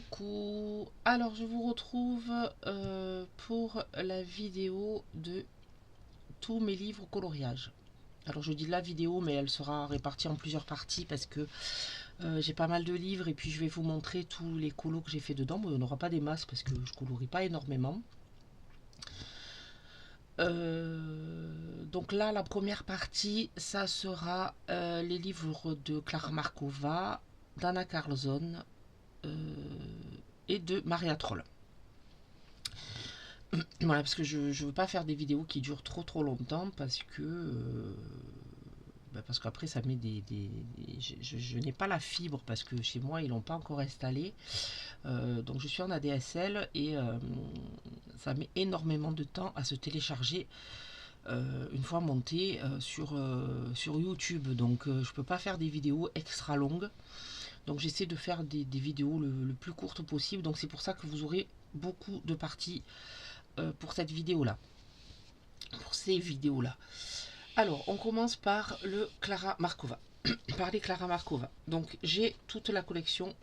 Coucou, alors je vous retrouve pour la vidéo de tous mes livres coloriage. Alors je dis la vidéo, mais elle sera répartie en plusieurs parties parce que j'ai pas mal de livres et puis je vais vous montrer tous les colos que j'ai fait dedans. Bon, il n'y en aura pas des masses parce que je colorie pas énormément. Donc là, la première partie, ça sera les livres de Clara Markova, d'Anna Carlzon et de Maria Troll. Voilà, parce que je veux pas faire des vidéos qui durent trop longtemps parce qu'après ça met je n'ai pas la fibre parce que chez moi ils l'ont pas encore installé. Donc je suis en ADSL et ça met énormément de temps à se télécharger une fois monté sur YouTube. Donc je peux pas faire des vidéos extra longues. Donc j'essaie de faire des vidéos le plus courtes possible. Donc c'est pour ça que vous aurez beaucoup de parties pour cette vidéo là, pour ces vidéos là. Alors on commence par le Clara Markova. Par les Clara Markova. Donc j'ai toute la collection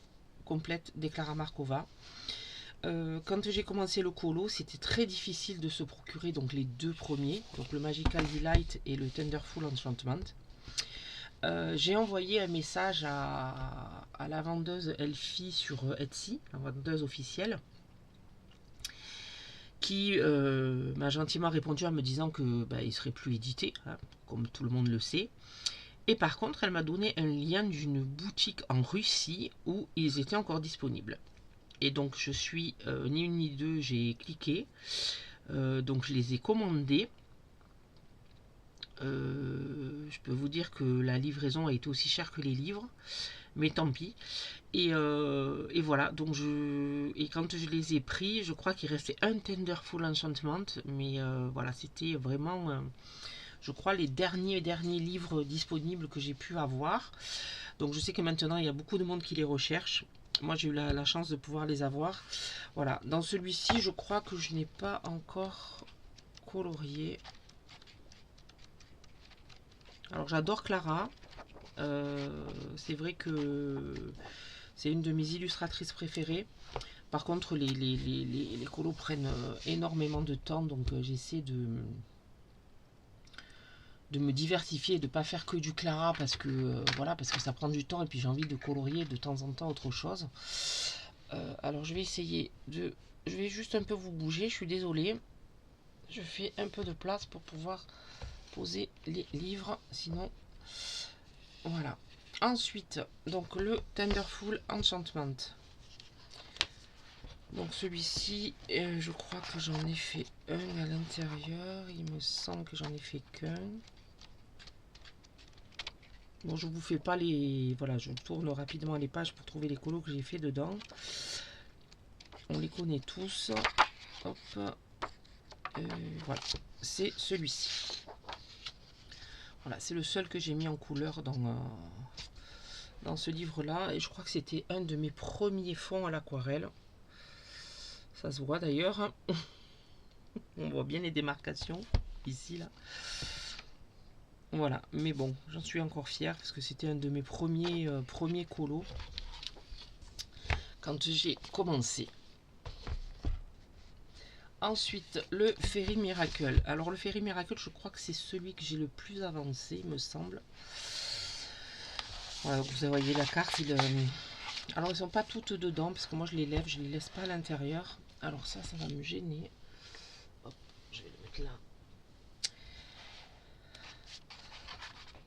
complète des Clara Markova. Quand j'ai commencé le colo, c'était très difficile de se procurer donc les deux premiers, donc le Magical Delight et le Thunderful Enchantment. J'ai envoyé un message à la vendeuse Elfie sur Etsy, la vendeuse officielle, qui m'a gentiment répondu en me disant que il ne serait plus édité, hein, comme tout le monde le sait. Et par contre, elle m'a donné un lien d'une boutique en Russie où ils étaient encore disponibles. Et donc, je suis ni une ni deux, j'ai cliqué. Donc, je les ai commandés. Je peux vous dire que la livraison a été aussi chère que les livres, mais tant pis. Et voilà, donc et quand je les ai pris, je crois qu'il restait un Thunderful Enchantment, mais voilà, c'était vraiment, je crois, les derniers livres disponibles que j'ai pu avoir. Donc je sais que maintenant il y a beaucoup de monde qui les recherche. Moi j'ai eu la chance de pouvoir les avoir. Voilà, dans celui-ci, je crois que je n'ai pas encore colorié. Alors j'adore Clara. C'est vrai que c'est une de mes illustratrices préférées. Par contre, les colos prennent énormément de temps, donc j'essaie de me diversifier et de ne pas faire que du Clara parce que voilà, parce que ça prend du temps et puis j'ai envie de colorier de temps en temps autre chose. Alors je vais essayer de... Je vais juste un peu vous bouger, je suis désolée. Je fais un peu de place pour pouvoir poser les livres, sinon... Voilà. Ensuite, donc le Thunderful Enchantment. Donc celui-ci, je crois que j'en ai fait un à l'intérieur. Il me semble que j'en ai fait qu'un. Bon, je vous fais pas les... Voilà, je tourne rapidement les pages pour trouver les colos que j'ai fait dedans. On les connaît tous. Hop. Voilà, c'est celui-ci. Voilà, c'est le seul que j'ai mis en couleur dans ce livre-là. Et je crois que c'était un de mes premiers fonds à l'aquarelle. Ça se voit d'ailleurs. On voit bien les démarcations ici, là. Voilà, mais bon, j'en suis encore fière parce que c'était un de mes premiers colos quand j'ai commencé. Ensuite, le Fairy Miracle. Alors le Fairy Miracle, je crois que c'est celui que j'ai le plus avancé, me semble. Voilà, vous voyez la carte. Alors ils sont pas toutes dedans parce que moi je les lève, je les laisse pas à l'intérieur. Alors ça va me gêner. Hop, je vais le mettre là.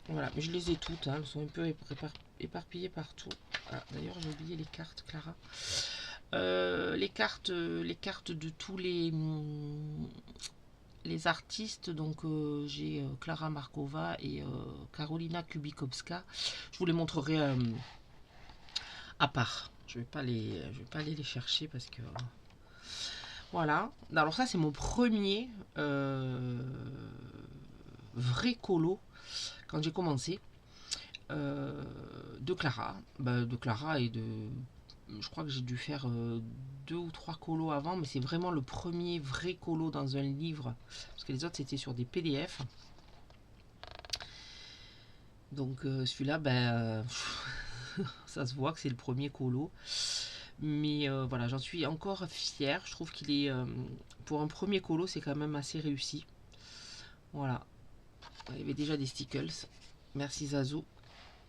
Voilà, mais je les ai toutes, hein, elles sont un peu éparpillées partout. Ah, d'ailleurs, j'ai oublié les cartes, Clara. Les cartes de tous les artistes. Donc, j'ai Clara Markova et Karolina Kubikowska. Je vous les montrerai à part. Je vais pas aller les chercher parce que... Voilà. Alors ça, c'est mon premier vrai colo quand j'ai commencé de Clara, de Clara et je crois que j'ai dû faire 2 ou 3 colos avant, mais c'est vraiment le premier vrai colo dans un livre parce que les autres c'était sur des PDF. Donc celui-là, ça se voit que c'est le premier colo, Mais voilà, j'en suis encore fière. Je trouve qu'il est, pour un premier colo, c'est quand même assez réussi. Voilà. Il y avait déjà des stickers. Merci Zazou.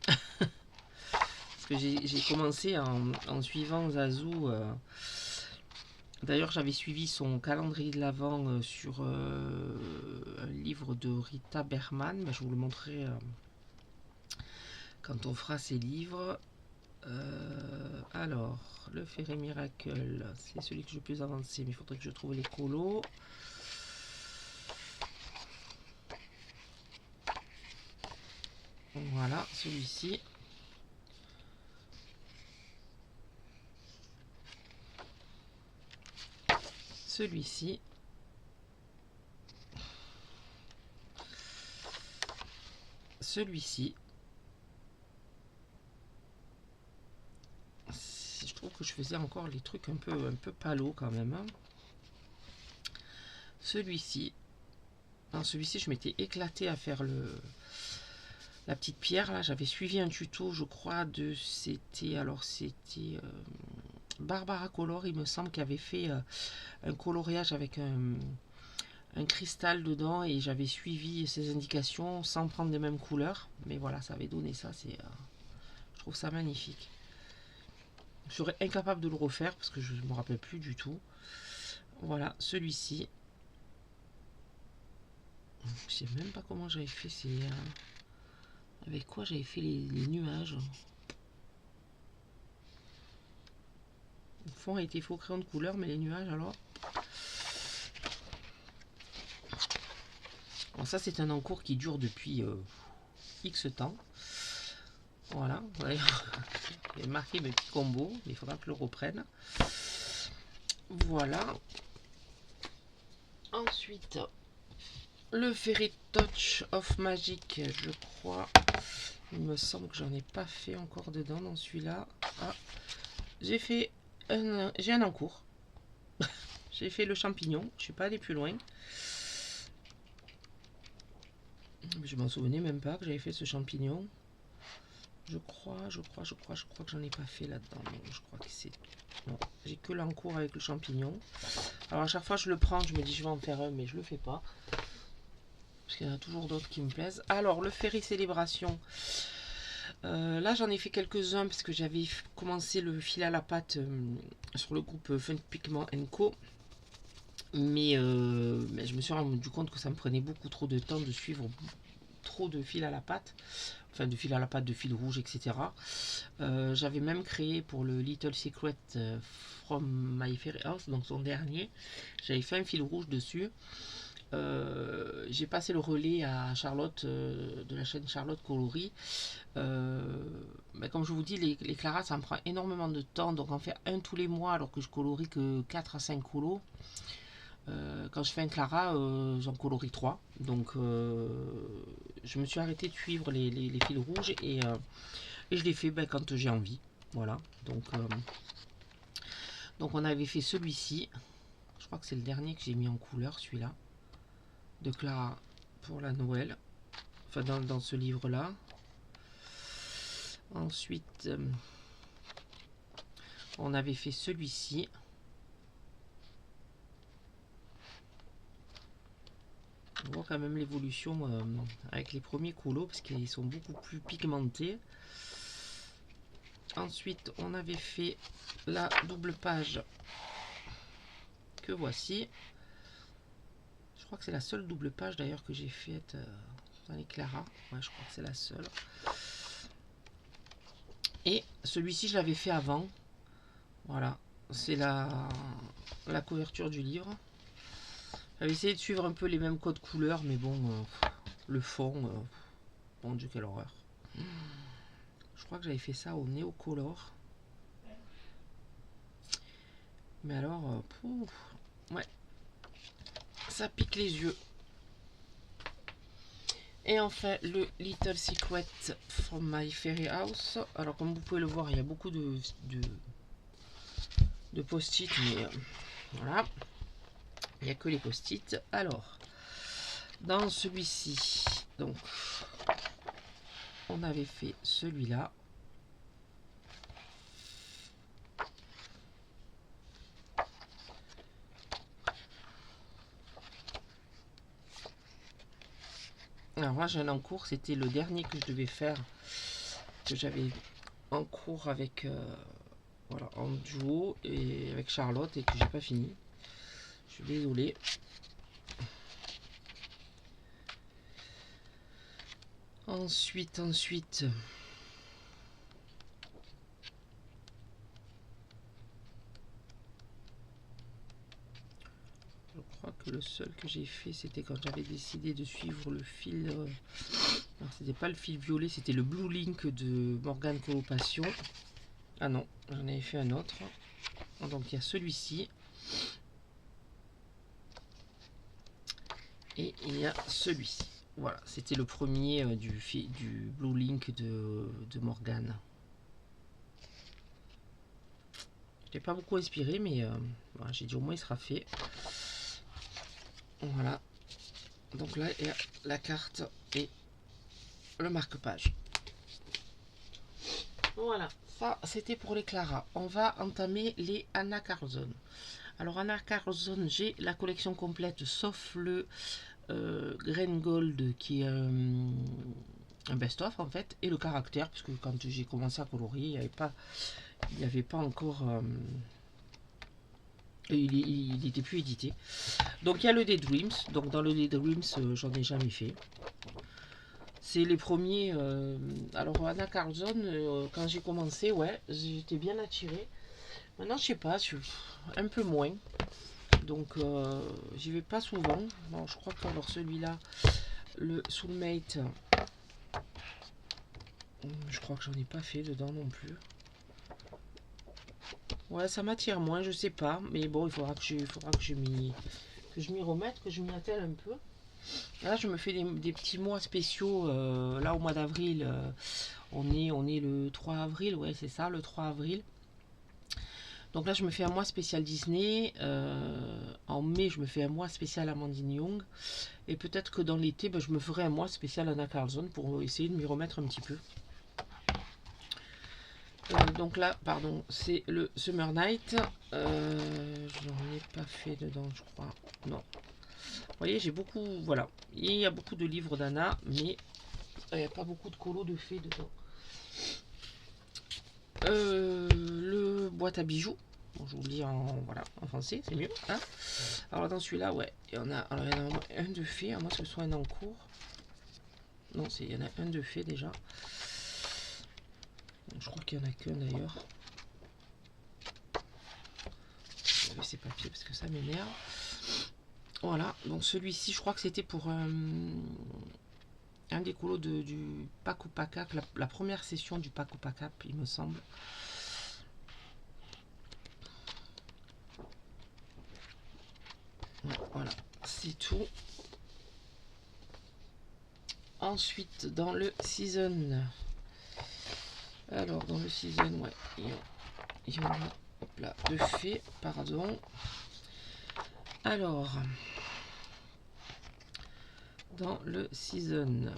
Parce que j'ai commencé en suivant Zazou. D'ailleurs, j'avais suivi son calendrier de l'Avent sur un livre de Rita Berman. Ben, je vous le montrerai quand on fera ses livres. Alors, le Fairy Miracle, c'est celui que je peux avancer, mais il faudrait que je trouve les colos. Voilà, celui-ci. Celui-ci. Celui-ci. Je trouve que je faisais encore les trucs un peu palo quand même. Hein. Celui-ci. Celui-ci, je m'étais éclaté à faire la petite pierre. Là, j'avais suivi un tuto, je crois, de... C'était Barbara Color, il me semble, qui avait fait un coloriage avec un cristal dedans. Et j'avais suivi ses indications sans prendre les mêmes couleurs. Mais voilà, ça avait donné ça. Je trouve ça magnifique. Je serais incapable de le refaire parce que je ne me rappelle plus du tout. Voilà, celui-ci. Je sais même pas comment j'avais fait. Avec quoi j'avais fait les nuages. Le fond a été faux crayon de couleur, mais les nuages alors. Bon, ça c'est un encours qui dure depuis X temps. Voilà, il y a marqué mes petits combos, mais il faudra que je le reprenne. Voilà. Ensuite, le Fairy Touch of Magic, je crois. Il me semble que j'en ai pas fait encore dedans dans celui-là. Ah, j'ai un encours. J'ai fait le champignon. Je suis pas allé plus loin. Je m'en souvenais même pas que j'avais fait ce champignon. Je crois que j'en ai pas fait là-dedans. Je crois que c'est... Non, j'ai que l'encours avec le champignon. Alors à chaque fois je le prends, je me dis je vais en faire un, mais je le fais pas. Parce qu'il y en a toujours d'autres qui me plaisent. Alors le Fairy Célébration. Là j'en ai fait quelques-uns parce que j'avais commencé le fil à la pâte sur le groupe Fun Pigment Co. Mais je me suis rendu compte que ça me prenait beaucoup trop de temps de suivre trop de fil à la pâte. Enfin de fil à la pâte, de fil rouge, etc. J'avais même créé pour le Little Secret from My Fairy House, donc son dernier, j'avais fait un fil rouge dessus. J'ai passé le relais à Charlotte de la chaîne Charlotte Coloris. Comme je vous dis, les Clara ça me prend énormément de temps, donc en faire un tous les mois alors que je colorie que 4 à 5 colos. Quand je fais un Clara, j'en colorie 3. Donc je me suis arrêté de suivre les fils rouges et je les fais quand j'ai envie. Voilà. Donc on avait fait celui-ci. Je crois que c'est le dernier que j'ai mis en couleur, celui-là. De Clara pour la Noël. Enfin dans ce livre-là. Ensuite, on avait fait celui-ci. On voit quand même l'évolution avec les premiers colos parce qu'ils sont beaucoup plus pigmentés. Ensuite, on avait fait la double page que voici. Je crois que c'est la seule double page d'ailleurs que j'ai faite dans les Clara. Ouais, je crois que c'est la seule. Et celui-ci, je l'avais fait avant. Voilà, c'est la couverture du livre. J'avais essayé de suivre un peu les mêmes codes couleurs, mais bon, le fond, mon Dieu, quelle horreur. Je crois que j'avais fait ça au Neocolor. Mais alors, ouais, ça pique les yeux. Et enfin, le Little Secret from My Fairy House. Alors, comme vous pouvez le voir, il y a beaucoup de post-it, mais voilà. Il n'y a que les post-it. Alors, dans celui-ci, donc, on avait fait celui-là. Alors là j'ai un en cours, c'était le dernier que je devais faire, que j'avais en cours avec voilà, en duo et avec Charlotte, et que j'ai pas fini. Je suis désolée. Ensuite, je crois que le seul que j'ai fait, c'était quand j'avais décidé de suivre le fil. Alors, c'était pas le fil violet, c'était le Blue Link de Morgane Colopasion. Ah non, j'en avais fait un autre. Donc il y a celui-ci. Et il y a celui-ci. Voilà, c'était le premier du Blue Link de Morgane. Je n'ai pas beaucoup inspiré, mais voilà, j'ai dit au moins il sera fait. Voilà. Donc là, il y a la carte et le marque-page. Voilà, ça c'était pour les Clara. On va entamer les Anna Carlson. Alors Anna Carlson, j'ai la collection complète sauf le Grain Gold qui est un best-of en fait, et le caractère, puisque quand j'ai commencé à colorier, il n'y avait pas encore... il n'était plus édité. Donc il y a le Daydreams. Donc dans le Daydreams, j'en ai jamais fait. C'est les premiers. Alors Anna Carlson, quand j'ai commencé, ouais, j'étais bien attirée. Maintenant, je sais pas, un peu moins. Donc j'y vais pas souvent. Bon, je crois que alors celui-là, le Soulmate, je crois que j'en ai pas fait dedans non plus. Ouais, ça m'attire moins, je sais pas. Mais bon, il faudra que je m'y remette, que je m'y attelle un peu. Là, je me fais des petits mois spéciaux. Là, au mois d'avril, on est le 3 avril. Ouais, c'est ça, le 3 avril. Donc là, je me fais un mois spécial Disney. En mai, je me fais un mois spécial Amandine Young. Et peut-être que dans l'été, je me ferai un mois spécial Anna Carlson pour essayer de m'y remettre un petit peu. Donc là, pardon, c'est le Summer Night. J'en ai pas fait dedans, je crois. Non. Vous voyez, j'ai beaucoup, voilà. Il y a beaucoup de livres d'Anna, mais il n'y a pas beaucoup de colos de fées dedans. Le boîte à bijoux. Bon, je vous le dis en français, c'est mieux. Hein, alors dans celui-là, ouais, il y en a, alors, il y en a un de fées, à moins que ce soit un en cours. Non, il y en a un de fées déjà. Je crois qu'il y en a qu'un d'ailleurs. Je vais laisser ces papiers parce que ça m'énerve. Voilà, donc celui-ci, je crois que c'était pour un des colos du Paku Pakap, la première session du Paku Pakap, il me semble. Voilà, c'est tout. Ensuite, dans le season. Alors, dans le season, ouais, il y en a, hop là, de fées, pardon. Alors, dans le season,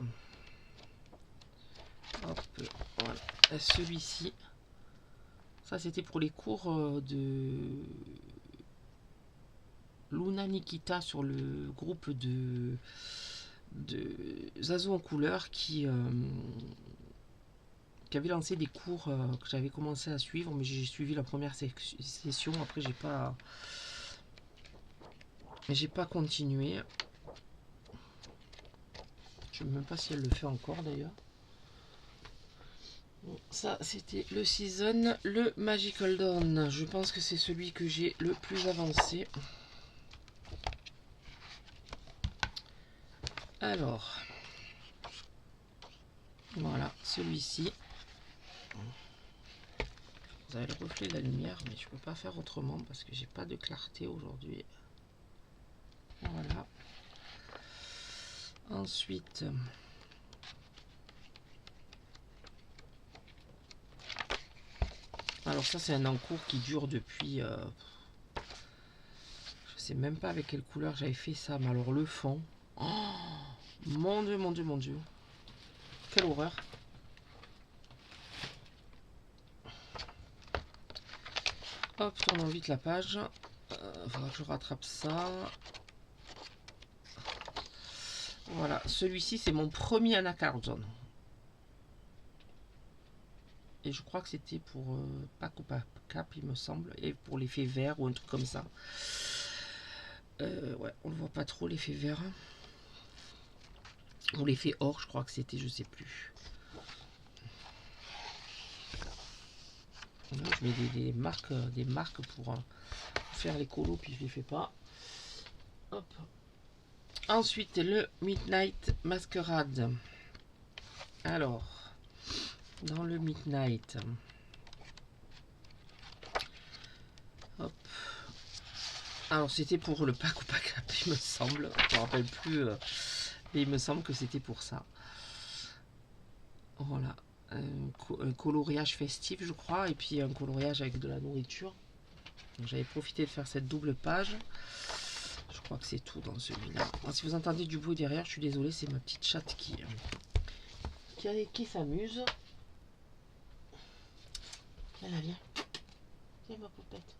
hop, voilà, celui-ci, ça c'était pour les cours de Luna Nikita sur le groupe de Zazo en couleur qui avait lancé des cours que j'avais commencé à suivre, mais j'ai suivi la première session, après j'ai pas continué. Je ne sais même pas si elle le fait encore d'ailleurs. Ça c'était le season, le Magical Dawn. Je pense que c'est celui que j'ai le plus avancé. Alors, voilà, celui-ci. Vous avez le reflet de la lumière, mais je peux pas faire autrement parce que j'ai pas de clarté aujourd'hui. Voilà. Ensuite, alors ça c'est un encours qui dure depuis je sais même pas avec quelle couleur j'avais fait ça, mais alors le fond, oh, mon dieu, mon dieu, mon dieu, quelle horreur. Hop, tournons vite la page. Faudra que je rattrape ça. Voilà, celui-ci c'est mon premier anacardion. Et je crois que c'était pour Paco Cap, il me semble, et pour l'effet vert ou un truc comme ça. Ouais, on le voit pas trop l'effet vert. Ou l'effet or, je crois que c'était, je sais plus. Là, je mets des marques pour faire les colos, puis je les fais pas. Hop. Ensuite, le Midnight Masquerade. Alors, dans le Midnight, hop. Alors, c'était pour le pack ou pack up, il me semble. Je me rappelle plus, mais il me semble que c'était pour ça. Voilà. Un coloriage festif, je crois, et puis un coloriage avec de la nourriture. J'avais profité de faire cette double page. Je crois que c'est tout dans celui-là. Si vous entendez du bruit derrière, je suis désolée, c'est ma petite chatte qui s'amuse. Viens là, viens. Viens ma poupette.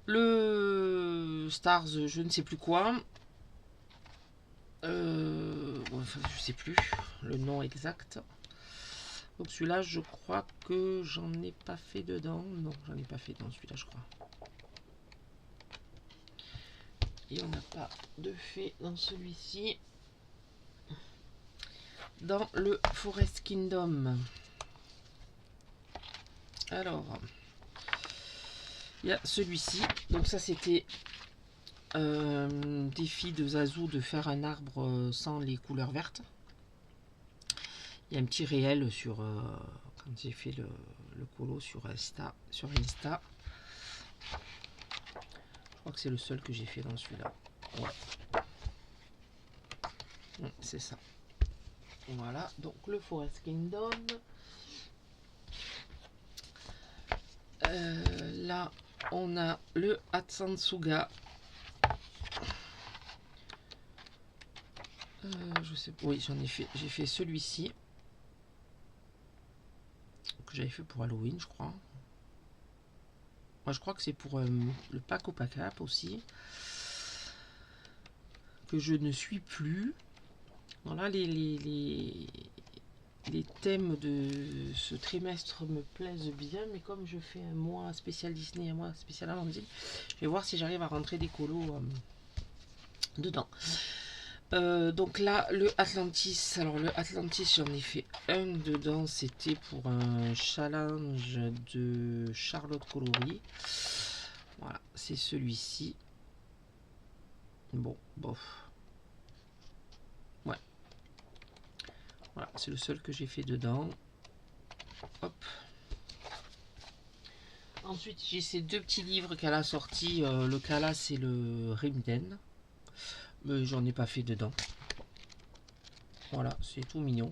Le Stars, je ne sais plus quoi. Enfin, je sais plus le nom exact. Donc celui-là, je crois que j'en ai pas fait dedans. Non, j'en ai pas fait dans celui-là, je crois. Et on n'a pas de fait dans celui-ci. Dans le Forest Kingdom. Alors, il y a celui-ci. Donc ça, c'était défi de Zazu de faire un arbre sans les couleurs vertes. Il y a un petit réel sur quand j'ai fait le colo sur Insta. Je crois que c'est le seul que j'ai fait dans celui-là. Ouais. C'est ça. Voilà, donc le Forest Kingdom. Là, on a le Hatsansuga. Je sais pas. Oui, j'en ai fait. J'ai fait celui-ci que j'avais fait pour Halloween, je crois. Moi, je crois que c'est pour le Paco Pacap aussi, que je ne suis plus. Voilà, les thèmes de ce trimestre me plaisent bien, mais comme je fais un mois spécial Disney et un mois spécial Amandine, je vais voir si j'arrive à rentrer des colos dedans. Donc là, le Atlantis. Alors le Atlantis, j'en ai fait un dedans. C'était pour un challenge de Charlotte Coloris. Voilà, c'est celui-ci. Bon, bof. Ouais. Voilà, c'est le seul que j'ai fait dedans. Hop. Ensuite, j'ai ces deux petits livres qu'elle a sortis. Le Kala, c'est le Rimden. Mais j'en ai pas fait dedans. Voilà, c'est tout mignon.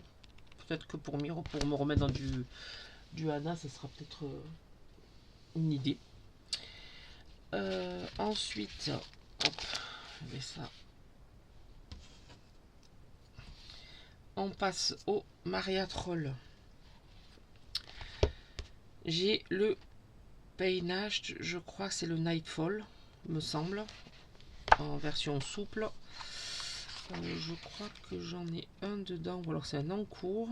Peut-être que pour me remettre dans du Hana, ça sera peut-être une idée. Ensuite, hop, je mets ça. On passe au Maria Troll. J'ai le Painage, je crois que c'est le Nightfall, me semble, en version souple. Je crois que j'en ai un dedans, ou alors c'est un encours.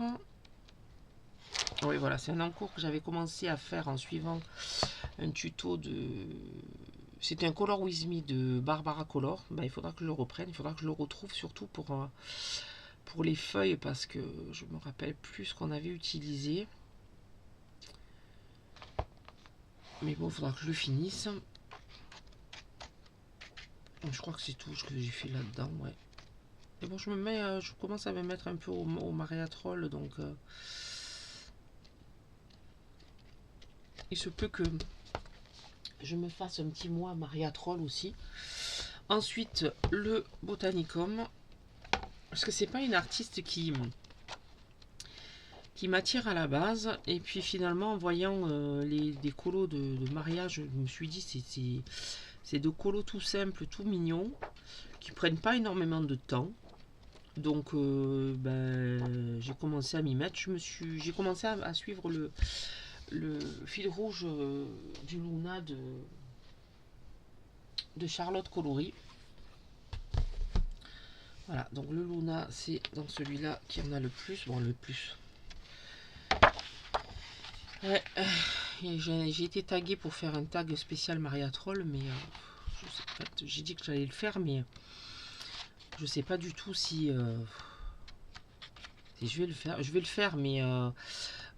Oui, voilà, c'est un encours que j'avais commencé à faire en suivant un tuto de... C'était un Color With Me de Barbara Color. Ben, il faudra que je le reprenne, il faudra que je le retrouve surtout pour les feuilles, parce que je me rappelle plus ce qu'on avait utilisé. Mais bon, il faudra que je le finisse. Je crois que c'est tout ce que j'ai fait là-dedans, ouais. Et bon, je commence à me mettre un peu au Maria Troll, donc il se peut que je me fasse un petit mois Maria Troll aussi. Ensuite, le Botanicum, parce que c'est pas une artiste qui m'attire à la base, et puis finalement en voyant des colos de mariage, je me suis dit c'est de colos tout simples, tout mignons, qui prennent pas énormément de temps. Donc j'ai commencé à m'y mettre. J'ai commencé à suivre le fil rouge du Luna de Charlotte Coloris. Voilà, donc le Luna, c'est dans celui-là qui en a le plus. Bon, le plus. Ouais, j'ai été tagué pour faire un tag spécial Maria Troll, mais je sais pas, j'ai dit que j'allais le faire, mais je sais pas du tout si je vais le faire. Je vais le faire, mais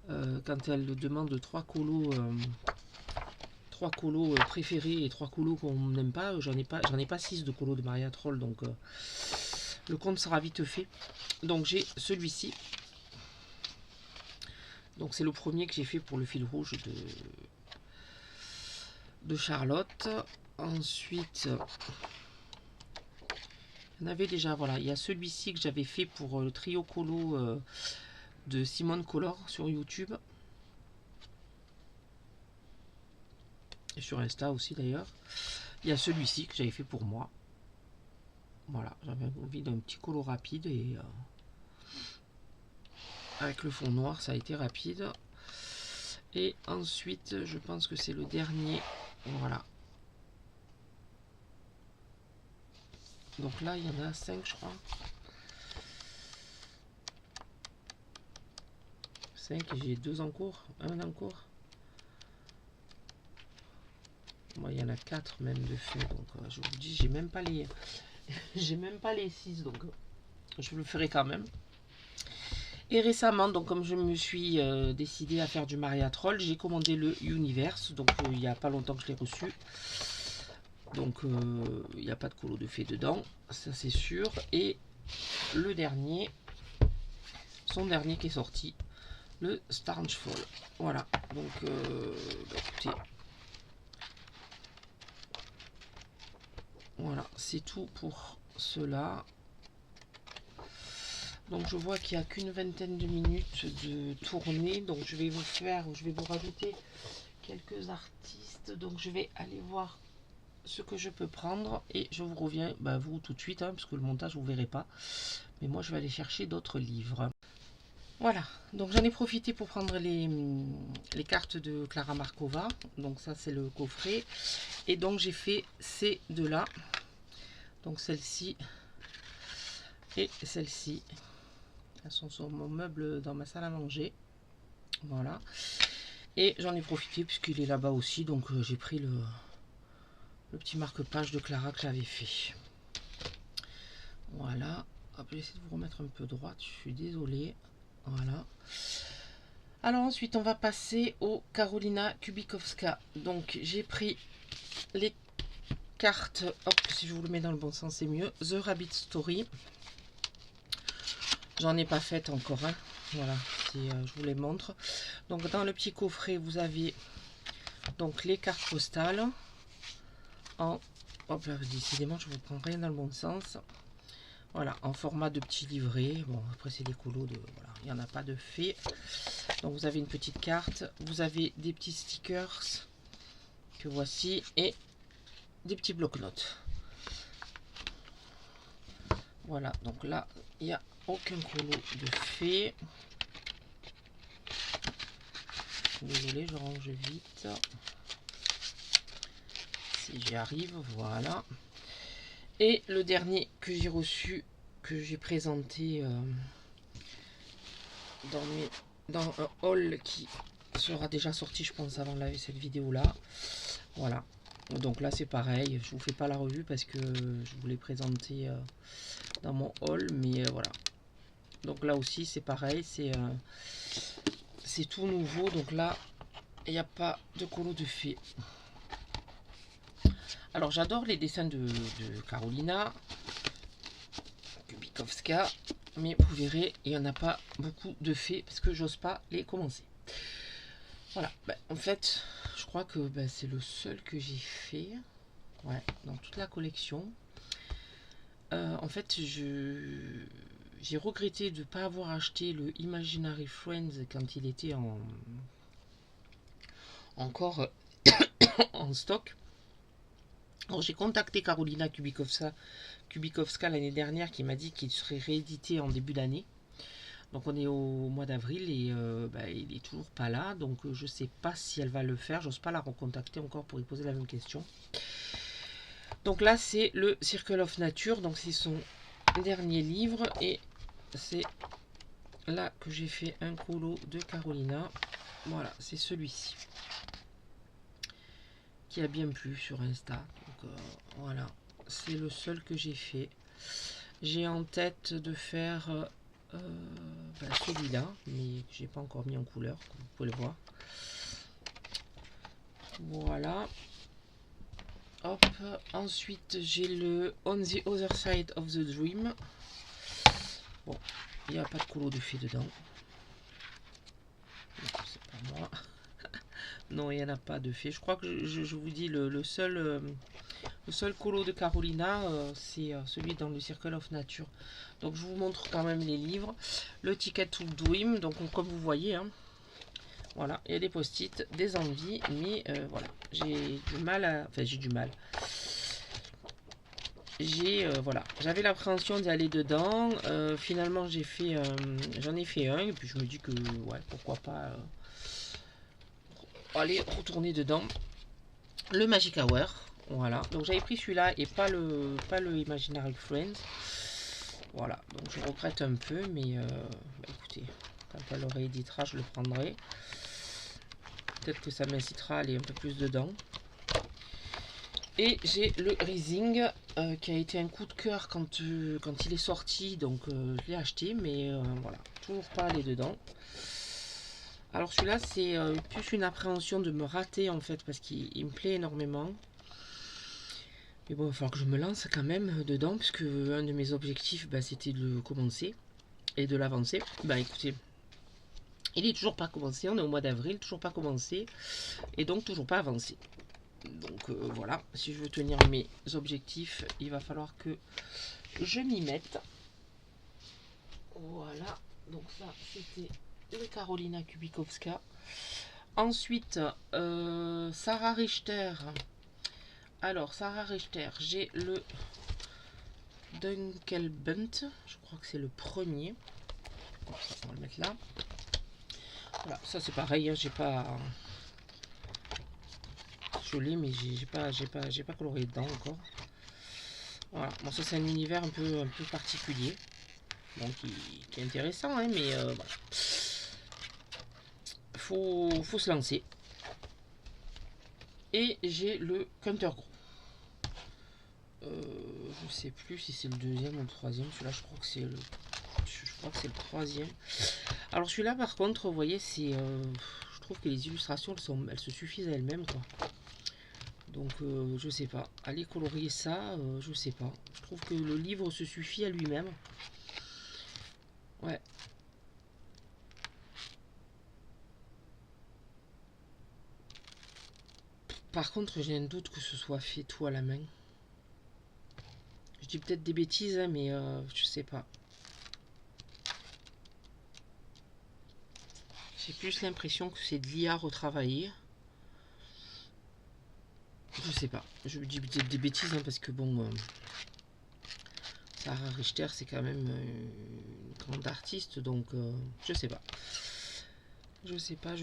quand elle demande trois colos préférés et trois colos qu'on n'aime pas, j'en ai pas 6 de colos de Maria Troll, donc le compte sera vite fait. Donc j'ai celui-ci. Donc c'est le premier que j'ai fait pour le fil rouge de Charlotte. Ensuite, il y en avait déjà, voilà, il y a celui-ci que j'avais fait pour le trio colo de Simone Color sur YouTube. Et sur Insta aussi d'ailleurs. Il y a celui-ci que j'avais fait pour moi. Voilà, j'avais envie d'un petit colo rapide et avec le fond noir ça a été rapide. Et ensuite je pense que c'est le dernier. Voilà. Donc là il y en a 5 je crois. 5 et j'ai 2 en cours. Un en cours. Moi il y en a 4 même de fait. Donc je vous dis j'ai même pas les. J'ai même pas les 6 donc je le ferai quand même. Et récemment, donc comme je me suis décidé à faire du Maria Troll, j'ai commandé le Universe. Donc il n'y a pas longtemps que je l'ai reçu. Donc il n'y a pas de colo de fée dedans, ça c'est sûr. Et le dernier, son dernier qui est sorti, le Starnfall. Voilà, donc écoutez. Voilà, c'est tout pour cela. Donc je vois qu'il n'y a qu'une vingtaine de minutes de tournée. Donc je vais vous rajouter quelques artistes. Donc je vais aller voir ce que je peux prendre et je vous reviens, vous tout de suite, parce que le montage vous verrez pas. Mais moi je vais aller chercher d'autres livres. Voilà, donc j'en ai profité pour prendre les cartes de Clara Markova. Donc ça c'est le coffret. Et donc j'ai fait ces deux-là. Donc celle-ci et celle-ci. Elles sont sur mon meuble dans ma salle à manger. Voilà. Et j'en ai profité puisqu'il est là-bas aussi. Donc j'ai pris le petit marque-page de Clara que j'avais fait. Voilà. Hop, j'essaie de vous remettre un peu droite. Je suis désolée. Voilà. Alors ensuite, on va passer au Karolina Kubikowska. Donc j'ai pris les cartes. Hop, si je vous le mets dans le bon sens, c'est mieux. The Rabbit Story. J'en ai pas fait encore. Hein. Voilà, je vous les montre. Donc dans le petit coffret, vous avez donc les cartes postales en, hop là, décidément je vous prends rien dans le bon sens. Voilà, en format de petit livret. Bon, après c'est des colos de, voilà, il n'y en a pas de fait. Donc vous avez une petite carte, vous avez des petits stickers que voici et des petits bloc-notes. Voilà, donc là il n'y a aucun colo de fait. Désolé, je range vite. Si j'y arrive, voilà. Et le dernier que j'ai reçu, que j'ai présenté dans un haul qui sera déjà sorti, je pense, avant cette vidéo là. Voilà. Donc là c'est pareil, je vous fais pas la revue parce que je vous l'ai présenté dans mon haul, mais voilà. Donc là aussi c'est pareil, c'est tout nouveau, donc là il n'y a pas de colo de fée. Alors j'adore les dessins de Karolina Kubikowska, mais vous verrez il n'y en a pas beaucoup de faits parce que j'ose pas les commencer. Voilà, en fait je crois que c'est le seul que j'ai fait, ouais, dans toute la collection. En fait j'ai regretté de ne pas avoir acheté le Imaginary Friends quand il était encore en stock. Alors j'ai contacté Karolina Kubikowska l'année dernière qui m'a dit qu'il serait réédité en début d'année. Donc on est au mois d'avril et il est toujours pas là. Donc je sais pas si elle va le faire. J'ose pas la recontacter encore pour lui poser la même question. Donc là, c'est le Circle of Nature. Donc c'est son dernier livre. Et c'est là que j'ai fait un colo de Carolina. Voilà, c'est celui-ci. Qui a bien plu sur Insta. Donc voilà, c'est le seul que j'ai fait. J'ai en tête de faire celui-là, mais que j'ai pas encore mis en couleur, comme vous pouvez le voir. Voilà. Hop. Ensuite, j'ai le On the Other Side of the Dream. Bon, il n'y a pas de colo de fée dedans. C'est pas moi. Non, il n'y en a pas de fée. Je crois que je vous dis le seul colo de Carolina, c'est celui dans le Circle of Nature. Donc je vous montre quand même les livres. Le Ticket to Dream, donc comme vous voyez, hein, voilà, il y a des post-it, des envies, mais voilà, j'ai du mal à... Enfin, j'ai du mal. Voilà, j'avais l'appréhension d'y aller dedans. Finalement, j'en ai fait un, et puis je me dis que, ouais, pourquoi pas aller retourner dedans. Le Magic Hour, voilà. Donc j'avais pris celui-là et pas le Imaginary Friends. Voilà, donc je regrette un peu, mais écoutez, quand elle le rééditera, je le prendrai. Peut-être que ça m'incitera à aller un peu plus dedans. Et j'ai le Rising qui a été un coup de cœur quand il est sorti, donc je l'ai acheté, mais voilà, toujours pas allé dedans. Alors celui-là, c'est plus une appréhension de me rater en fait, parce qu'il me plaît énormément. Mais bon, il va falloir que je me lance quand même dedans, puisque un de mes objectifs, c'était de le commencer et de l'avancer. Bah écoutez, il est toujours pas commencé, on est au mois d'avril, toujours pas commencé, et donc toujours pas avancé. Donc voilà, si je veux tenir mes objectifs, il va falloir que je m'y mette. Voilà, donc ça c'était le Karolina Kubikowska. Ensuite, Sarah Richter. Alors, Sarah Richter, j'ai le Dunkelbunt. Je crois que c'est le premier. On va le mettre là. Voilà, ça c'est pareil, hein, j'ai pas... Je l'ai, mais j'ai pas coloré dedans encore. Voilà, bon ça c'est un univers un peu particulier. Donc qui est intéressant, hein, mais voilà. Faut se lancer. Et j'ai le Counter Gros. Je sais plus si c'est le deuxième ou le troisième. Celui-là, je crois que c'est le troisième. Alors celui-là, par contre, vous voyez, c'est, je trouve que les illustrations, elles se suffisent à elles-mêmes, quoi. Donc, je sais pas. Aller colorier ça, je sais pas. Je trouve que le livre se suffit à lui-même. Ouais. Par contre, j'ai un doute que ce soit fait tout à la main. Je dis peut-être des bêtises, hein, mais je sais pas. J'ai plus l'impression que c'est de l'IA retravaillé. Je sais pas. Je dis peut-être des bêtises, hein, parce que bon... Sarah Richter, c'est quand même une grande artiste, donc je sais pas. Je sais pas.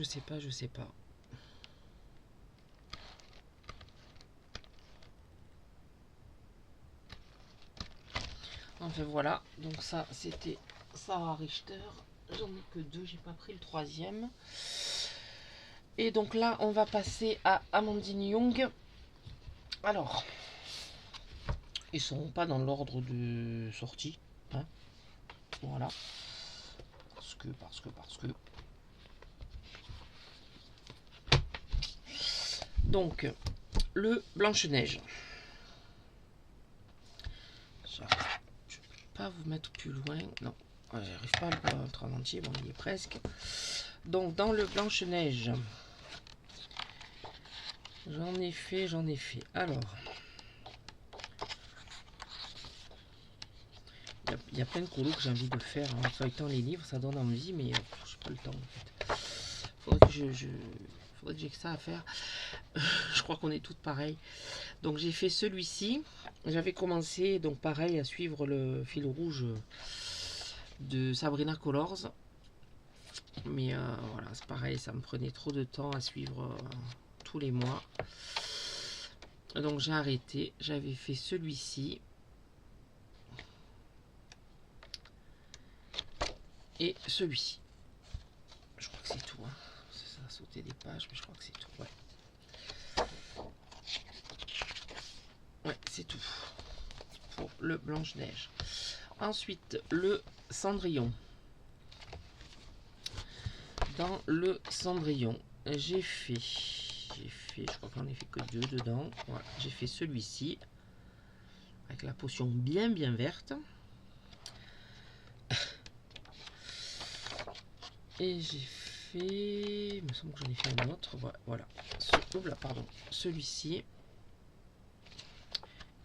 Enfin voilà, donc ça c'était Sarah Richter. J'en ai que deux, j'ai pas pris le troisième. Et donc là, on va passer à Amandine Young. Alors, ils sont pas dans l'ordre de sortie, hein. Voilà. Parce que. Donc, le Blanche-Neige. Je ne peux pas vous mettre plus loin. Non, j'arrive pas à le mettre en entier. Bon, il est presque. Donc, dans le Blanche-Neige, j'en ai fait. Alors, il y a plein de colos que j'ai envie de faire en feuilletant les livres. Ça donne envie, mais je n'ai pas le temps en fait. Faudrait que j'ai que ça à faire. Je crois qu'on est toutes pareilles. Donc j'ai fait celui-ci. J'avais commencé donc pareil à suivre le fil rouge de Sabrina Colors. Mais voilà, c'est pareil, ça me prenait trop de temps à suivre tous les mois. Donc j'ai arrêté, j'avais fait celui-ci et celui-ci. Je crois que c'est tout, hein. Ça a sauté des pages, mais je crois que c'est tout. Ouais, c'est tout pour le Blanche-Neige. Ensuite, le Cendrillon. Dans le Cendrillon, j'ai fait, je crois qu'on n'a fait que 2 dedans. Voilà, j'ai fait celui-ci avec la potion bien verte. Et j'ai fait, il me semble que j'en ai fait un autre. Voilà, pardon, celui-ci.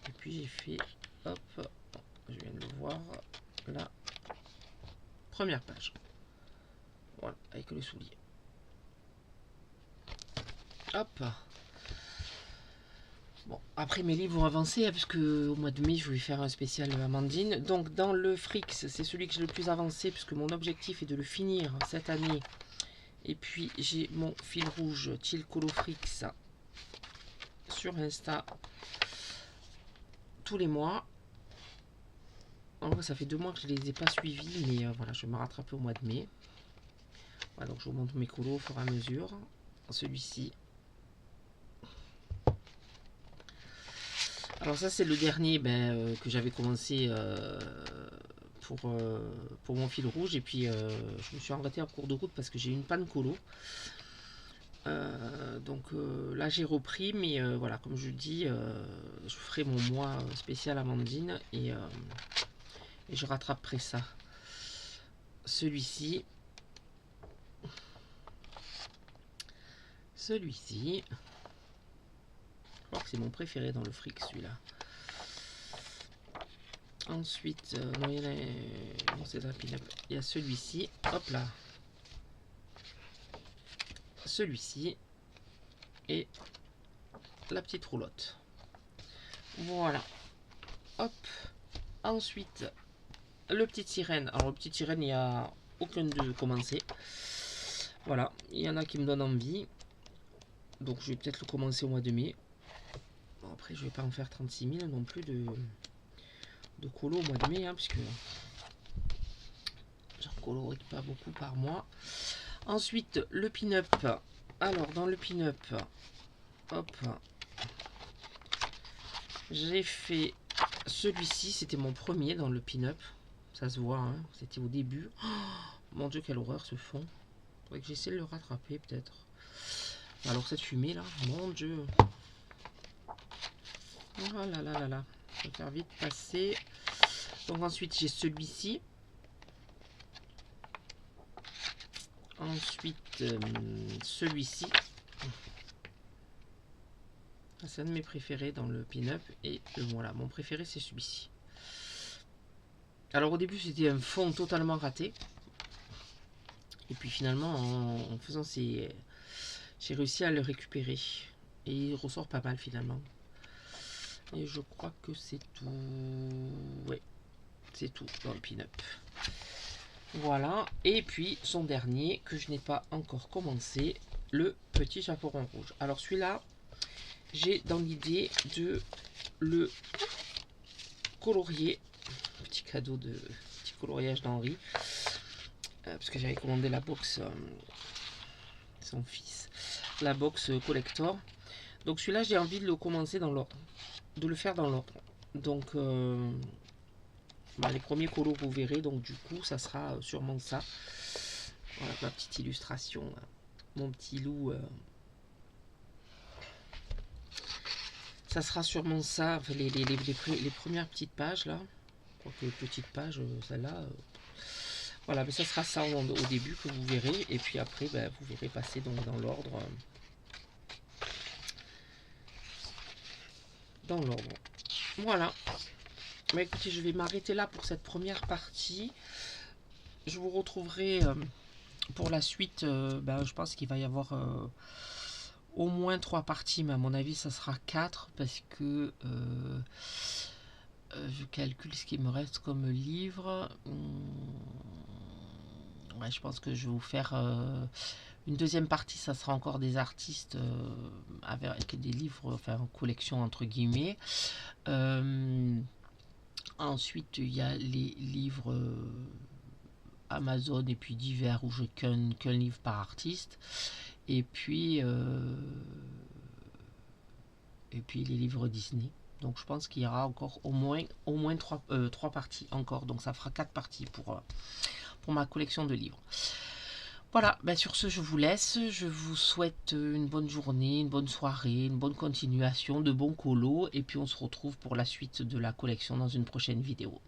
Et puis j'ai fait, hop, je viens de le voir, la première page. Voilà, avec le soulier. Hop. Bon, après mes livres vont avancer, hein, parce que au mois de mai, je vais faire un spécial Amandine. Donc dans le Frix, c'est celui que j'ai le plus avancé, puisque mon objectif est de le finir cette année. Et puis j'ai mon fil rouge Til Colo Frix sur Insta tous les mois. En vrai, ça fait 2 mois que je ne les ai pas suivis, mais voilà, je vais me rattraper au mois de mai. Voilà, donc je vous montre mes colos au fur et à mesure. Celui-ci. Alors ça, c'est le dernier que j'avais commencé pour mon fil rouge. Et puis, je me suis arrêté en cours de route parce que j'ai eu une panne colo. Donc là, j'ai repris. Mais voilà, comme je dis, je ferai mon mois spécial Amandine. Et je rattraperai ça. Celui-ci. Celui-ci. Je crois que c'est mon préféré dans le fric, celui-là. Ensuite, non, il y en a. Non, c'est un pin-up. Il y a celui-ci. Hop là. Celui-ci. Et la petite roulotte. Voilà. Hop. Ensuite, le petit sirène. Alors, le petit sirène, il n'y a aucun de commencé. Voilà. Il y en a qui me donnent envie. Donc, je vais peut-être le commencer au mois de mai. Bon, après, je vais pas en faire 36 000 non plus de colo au mois de mai, hein, puisque j'en colorie pas beaucoup par mois. Ensuite, le pin-up. Alors, dans le pin-up, hop, j'ai fait celui-ci. C'était mon premier dans le pin-up. Ça se voit, hein, c'était au début. Oh, mon Dieu, quelle horreur ce fond. Faudrait que j'essaie de le rattraper, peut-être. Alors, cette fumée, là, mon Dieu. Oh là là là là. Je vais faire vite passer. Donc, ensuite, j'ai celui-ci. Ensuite, celui-ci. C'est un de mes préférés dans le pin-up. Et voilà, mon préféré, c'est celui-ci. Alors, au début, c'était un fond totalement raté. Et puis, finalement, en faisant ces... J'ai réussi à le récupérer. Et il ressort pas mal, finalement. Et je crois que c'est tout. Ouais, c'est tout dans le pin-up. Voilà. Et puis, son dernier, que je n'ai pas encore commencé, le petit chaperon rouge. Alors, celui-là, j'ai dans l'idée de le colorier. Petit cadeau de petit coloriage d'Henri. Parce que j'avais commandé la box, son fils, la box collector. Donc celui-là, j'ai envie de le commencer dans l'ordre, de le faire dans l'ordre. Donc les premiers colos, vous verrez. Donc du coup, ça sera sûrement ça. Voilà ma petite illustration, mon petit loup. Ça sera sûrement ça, enfin, les premières petites pages là. Donc petite page, celle-là. Voilà, mais ça sera ça au début que vous verrez. Et puis après, vous verrez passer donc dans l'ordre. Dans l'ordre. Voilà. Mais écoutez, je vais m'arrêter là pour cette première partie. Je vous retrouverai pour la suite. Je pense qu'il va y avoir au moins 3 parties, mais à mon avis, ça sera 4 parce que je calcule ce qui me reste comme livre. Ouais, je pense que je vais vous faire une deuxième partie, ça sera encore des artistes avec des livres, enfin en collection entre guillemets. Ensuite, il y a les livres Amazon et puis divers où j'ai qu'un livre par artiste. Et puis, les livres Disney. Donc je pense qu'il y aura encore au moins trois parties encore. Donc ça fera 4 parties pour ma collection de livres. Voilà, ben sur ce je vous laisse. Je vous souhaite une bonne journée, une bonne soirée, une bonne continuation, de bons colos. Et puis on se retrouve pour la suite de la collection dans une prochaine vidéo.